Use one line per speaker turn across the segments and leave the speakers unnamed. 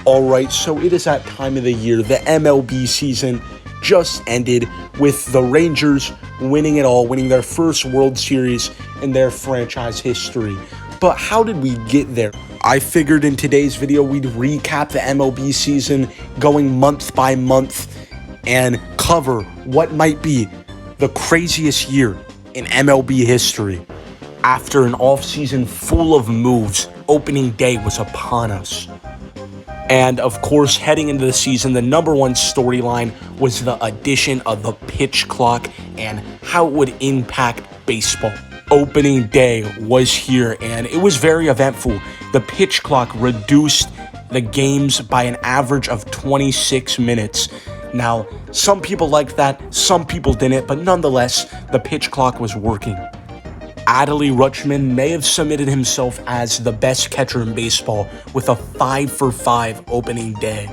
All right, so it is that time of the year. The MLB season just ended with the Rangers winning it all, winning their first World Series in their franchise history. But how did we get there? I figured in today's video we'd recap the MLB season going month by month and cover what might be the craziest year in MLB history. After an offseason full of moves, opening day was upon us. And of course, heading into the season, the number one storyline was the addition of the pitch clock and how it would impact baseball. Opening day was here and it was very eventful. The pitch clock reduced the games by an average of 26 minutes. Now, some people liked that, some people didn't, but nonetheless, the pitch clock was working. Adley Rutschman may have submitted himself as the best catcher in baseball with a 5-for-5 opening day.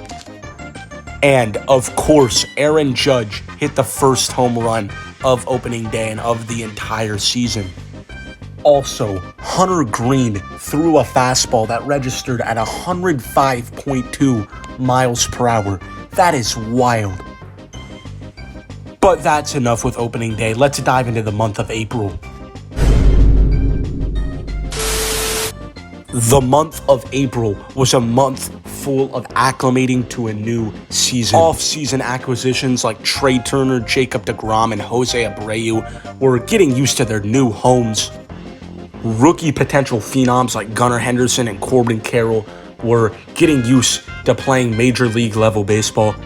And, of course, Aaron Judge hit the first home run of opening day and of the entire season. Also, Hunter Green threw a fastball that registered at 105.2 miles per hour. That is wild. But that's enough with opening day. Let's dive into the month of April. The month of April was a month full of acclimating to a new season. Off-season acquisitions like Trey Turner, Jacob deGrom, and Jose Abreu were getting used to their new homes. Rookie potential phenoms like Gunnar Henderson and Corbin Carroll were getting used to playing major league level baseball.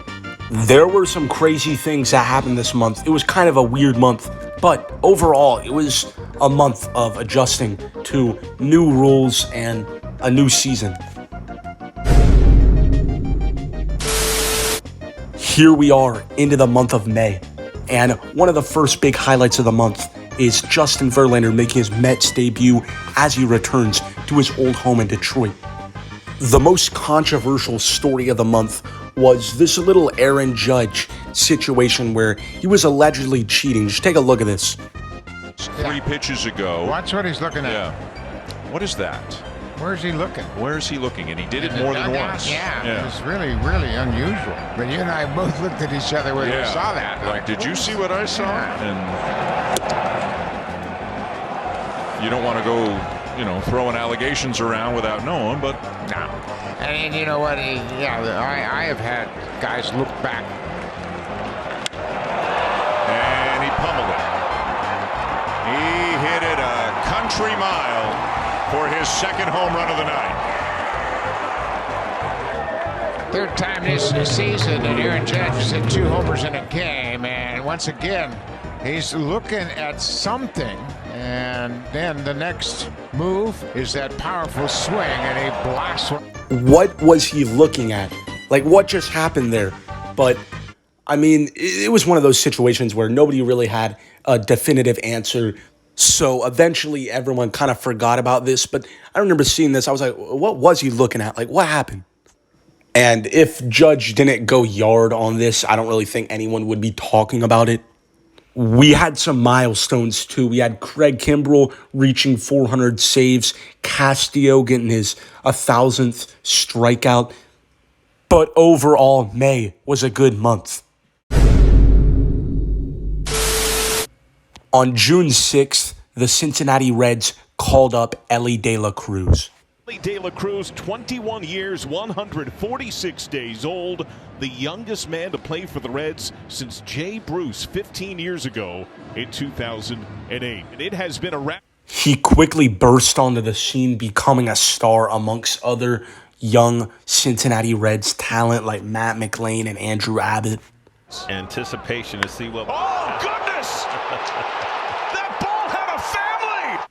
There were some crazy things that happened this month. It was kind of a weird month, but overall, it was a month of adjusting to new rules and a new season. Here we are into the month of May, and one of the first big highlights of the month is Justin Verlander making his Mets debut as he returns to his old home in Detroit. The most controversial story of the month was this little Aaron Judge situation where he was allegedly cheating. Just take a look at this.
3 pitches ago.
Watch what he's looking at.
Yeah. What is that?
Where's he looking?
Where is he looking? And he did it more than once.
Yeah. It's really unusual. But you and I both looked at each other when we saw that.
Like, did you see what I saw? And you don't want to go, throwing allegations around without knowing, but
no. And you know what? I have had guys look back.
And he pummeled it. He hit it a country mile for his second home run of the night.
Third time this season that Aaron Judge has hit 2 homers in a game, and once again, he's looking at something, and then the next move is that powerful swing, and he blasts one.
What was he looking at? Like, what just happened there? But, I mean, it was one of those situations where nobody really had a definitive answer. So eventually everyone kind of forgot about this. But I remember seeing this. I was like, what was he looking at? Like, what happened? And if Judge didn't go yard on this, I don't really think anyone would be talking about it. We had some milestones, too. We had Craig Kimbrell reaching 400 saves, Castillo getting his 1,000th strikeout. But overall, May was a good month. On June 6th, the Cincinnati Reds called up Elly De La Cruz.
De La Cruz, 21 years, 146 days old, the youngest man to play for the Reds since Jay Bruce 15 years ago in 2008. And it has been a
He quickly burst onto the scene, becoming a star amongst other young Cincinnati Reds talent like Matt McLain and Andrew Abbott.
Anticipation to see what...
Oh, goodness! That ball had a family!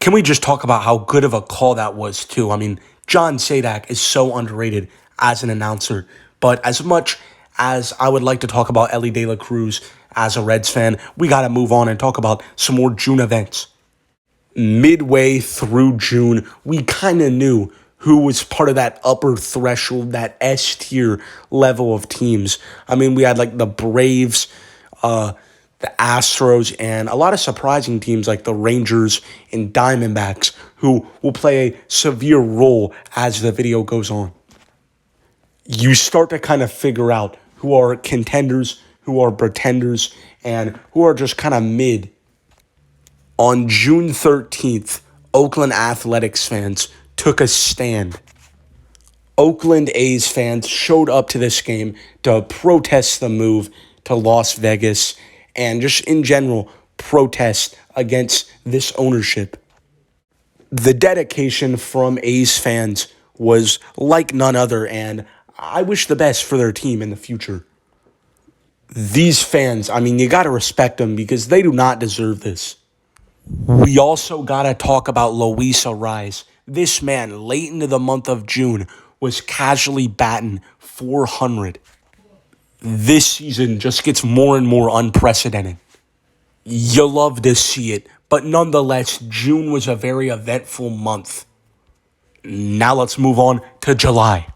Can we just talk about how good of a call that was, too? I mean, John Sadak is so underrated as an announcer. But as much as I would like to talk about Elly De La Cruz as a Reds fan, we got to move on and talk about some more June events. Midway through June, we kind of knew who was part of that upper threshold, that S-tier level of teams. I mean, we had like the Braves, the Astros, and a lot of surprising teams like the Rangers and Diamondbacks, who will play a severe role as the video goes on. you start to kind of figure out who are contenders, who are pretenders, and who are just kind of mid. On June 13th, Oakland Athletics fans took a stand. Oakland A's fans showed up to this game to protest the move to Las Vegas and just in general protest against this ownership. The dedication from A's fans was like none other, and I wish the best for their team in the future. These fans, I mean, you got to respect them because they do not deserve this. We also got to talk about Luis Ariz. This man, late into the month of June, was casually batting .400. This season just gets more and more unprecedented. You love to see it, but nonetheless, June was a very eventful month. Now let's move on to July.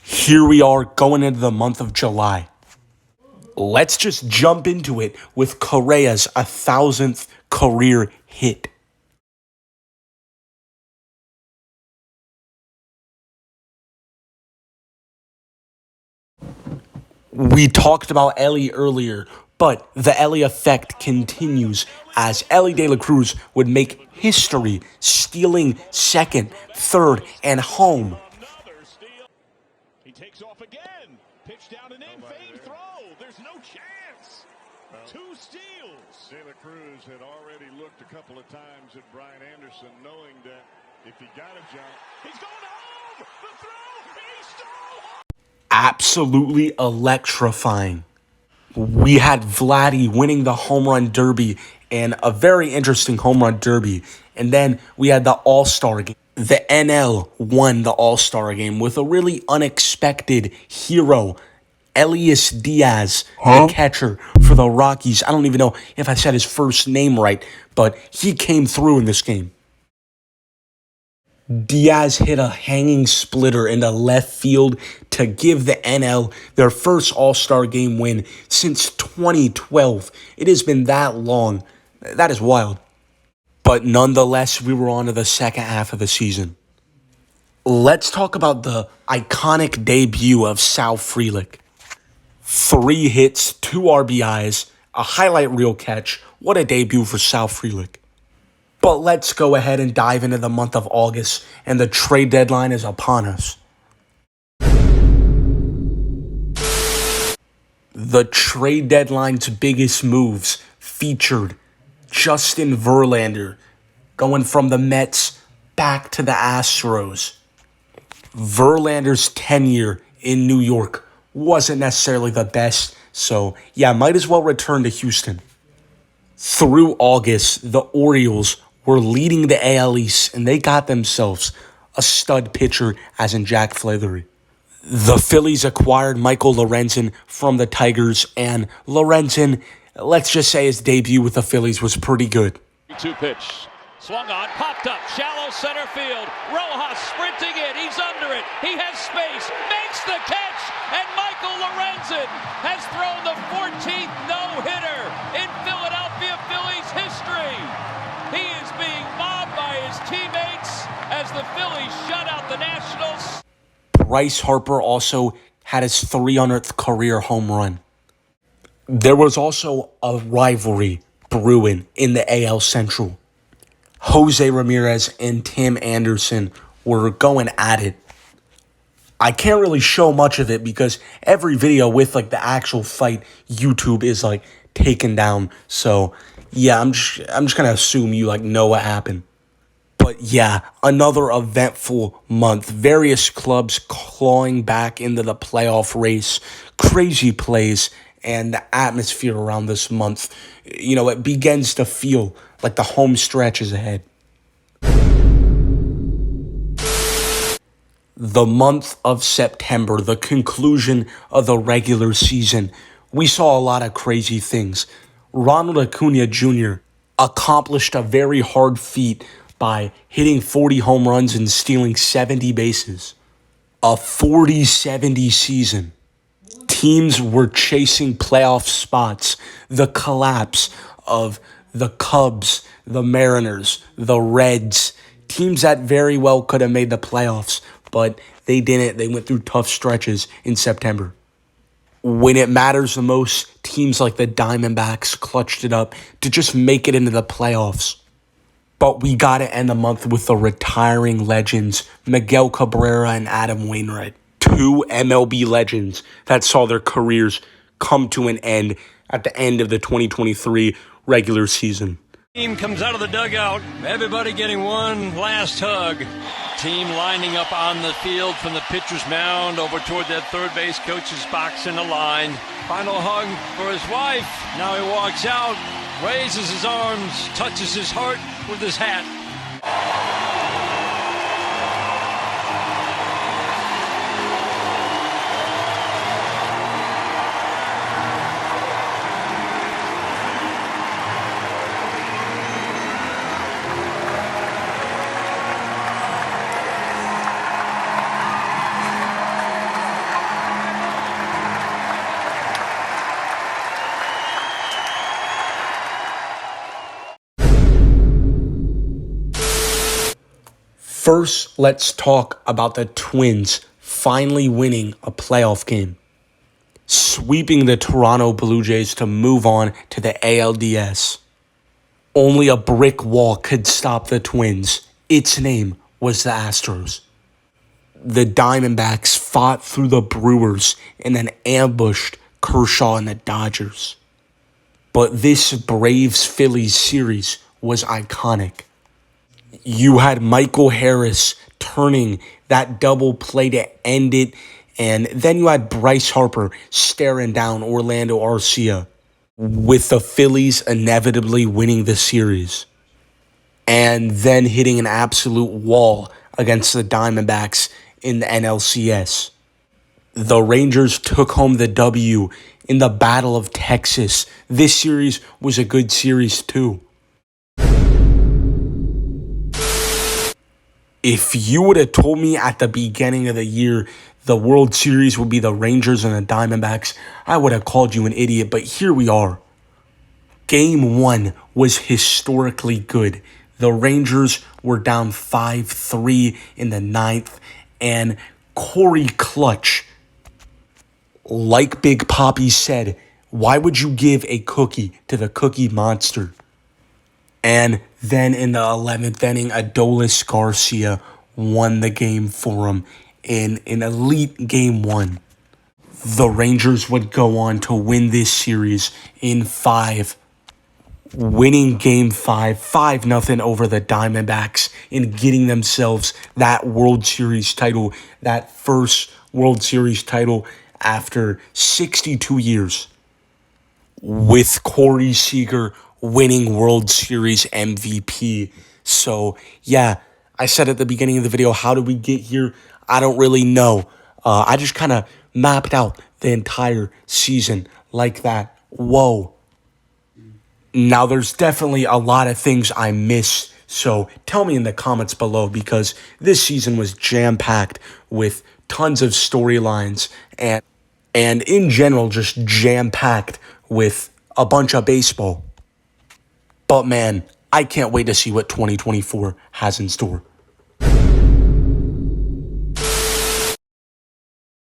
Here we are going into the month of July. Let's just jump into it with Correa's 1,000th career hit. We talked about Ellie earlier, but the Ellie effect continues as Ellie De La Cruz would make history, stealing second, third, and home.
He takes off again. Pitch down and in. Fade throw. There's no chance. 2 steals.
De La Cruz had already looked a couple of times at Brian Anderson, knowing that if he got a jump,
He's going home. The throw. He stole.
Absolutely electrifying. We had Vladdy winning the home run derby and a very interesting home run derby. And then we had the All-Star game. The NL won the All-Star game with a really unexpected hero, Elias Diaz, the catcher for the Rockies. I don't even know if I said his first name right, but he came through in this game. Diaz hit a hanging splitter into left field to give the NL their first All-Star game win since 2012. It has been that long. That is wild. But nonetheless, we were on to the second half of the season. Let's talk about the iconic debut of Sal Frelick. 3 hits, 2 RBIs, a highlight reel catch. What a debut for Sal Frelick. But let's go ahead and dive into the month of August, and the trade deadline is upon us. The trade deadline's biggest moves featured Justin Verlander going from the Mets back to the Astros. Verlander's tenure in New York wasn't necessarily the best, so yeah, might as well return to Houston. Through August, the Orioles were leading the AL East, and they got themselves a stud pitcher, as in Jack Flaherty. The Phillies acquired Michael Lorenzen from the Tigers, and Lorenzen, let's just say his debut with the Phillies was pretty good.
2 pitch. Swung on, popped up, shallow center field. Rojas sprinting in, he's under it. He has space, makes the catch, and Michael Lorenzen has thrown the 14th no-hitter in Philadelphia Phillies history. He is being mobbed by his teammates as the Phillies shut out the Nationals.
Bryce Harper also had his 300th career home run. There was also a rivalry brewing in the AL Central. Jose Ramirez and Tim Anderson were going at it. I can't really show much of it because every video with like the actual fight, YouTube is like taken down. So yeah, I'm just gonna assume you like know what happened. But yeah, another eventful month. Various clubs clawing back into the playoff race. Crazy plays, and the atmosphere around this month, you know, it begins to feel like the home stretch is ahead. The month of September, the conclusion of the regular season, we saw a lot of crazy things. Ronald Acuna Jr. accomplished a very hard feat by hitting 40 home runs and stealing 70 bases. A 40-70 season. Teams were chasing playoff spots. The collapse of the Cubs, the Mariners, the Reds, Teams that very well could have made the playoffs, but they didn't. They went through tough stretches in September. When it matters the most, teams like the Diamondbacks clutched it up to just make it into the playoffs. But we got to end the month with the retiring legends, Miguel Cabrera and Adam Wainwright. Two MLB legends that saw their careers come to an end at the end of the 2023 regular season.
Team comes out of the dugout, everybody getting one last hug. Team lining up on the field from the pitcher's mound over toward that third base coach's box in the line. Final hug for his wife. Now he walks out, raises his arms, touches his heart with his hat.
First, let's talk about the Twins finally winning a playoff game, sweeping the Toronto Blue Jays to move on to the ALDS. Only a brick wall could stop the Twins. Its name was the Astros. The Diamondbacks fought through the Brewers and then ambushed Kershaw and the Dodgers. But this Braves-Phillies series was iconic. You had Michael Harris turning that double play to end it, and then you had Bryce Harper staring down Orlando Arcia, with the Phillies inevitably winning the series, and then hitting an absolute wall against the Diamondbacks in the NLCS. The Rangers took home the W in the Battle of Texas. This series was a good series too. If you would have told me at the beginning of the year the World Series would be the Rangers and the Diamondbacks, I would have called you an idiot, but here we are. Game 1 was historically good. The Rangers were down 5-3 in the ninth, and Corey Clutch, like Big Papi said, why would you give a cookie to the Cookie Monster? And then in the 11th inning, Adolis Garcia won the game for him in an elite Game 1. The Rangers would go on to win this series in 5, winning Game 5, 5-0 over the Diamondbacks and getting themselves that World Series title, that first World Series title after 62 years, with Corey Seager winning World Series MVP. So, yeah, I said at the beginning of the video, how did we get here? I don't really know. I just kind of mapped out the entire season like that. Whoa. Now, there's definitely a lot of things I missed, so tell me in the comments below, because this season was jam-packed with tons of storylines and in general just jam-packed with a bunch of baseball. But man, I can't wait to see what 2024 has in store.